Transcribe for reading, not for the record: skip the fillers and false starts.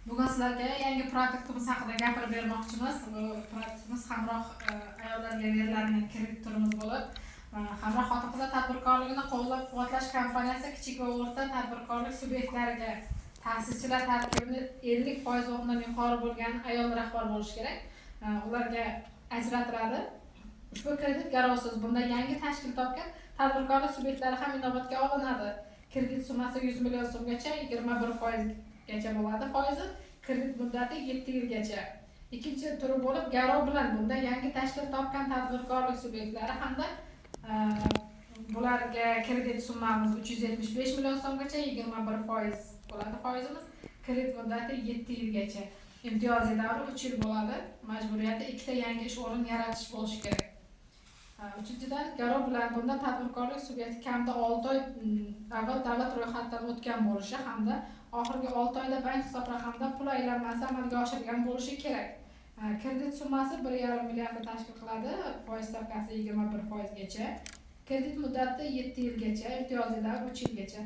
Bugun sizlarga yangi proyektimiz haqida gapirib bermoqchimiz. Bu proyektimiz Hamroh ayollarga beriladigan kredit turimiz bo'lib, Hamroh xotin-qizlar tadbirkorligini qo'llab-quvvatlash kompaniyasi kichik va o'rta tadbirkorlik subyektlariga ta'sischilar tarkibini 50% o'rnidan yuqori bo'lgan ayol rahbar bo'lishi kerak. Ularga ajratiladi. Ushbu kredit garovsiz. Bunda yangi tashkil topgan tadbirkorlik subyektlari ham inobatga olinadi. Kredit summasi 100 million so'mgacha 21% gacha bo'ladi foizi. Kredit muddati 7 yilgacha. Ikkinchi turi bo'lib garov bilan bunda yangi tashkil topgan tadbirkorlik subyektlari hamda bularga kredit summamiz 375 million so'mgacha 21% bo'ladi foizimiz. Kredit muddati 7 yilgacha. Imtiyozli davri 3 yil bo'ladi. Majburiyati 2 ta yangi ish o'rin yaratish bo'lishi kerak. Uchinchidan, garov bilan bunda tadbirkorlik subyekti kamida 6 oy avval davlat ro'yxatidan o'tgan bo'lishi hamda oxirgi 6 oyda bank hisob raqamida pul aylanmasi amalga oshirilgan bo'lishi kerak. Kredit summasi 1,5 milliardni tashkil qiladi, foiz stavkasi 21% gacha. Kredit muddati 7 yilgacha, imtiyozli davr 3 yilgacha.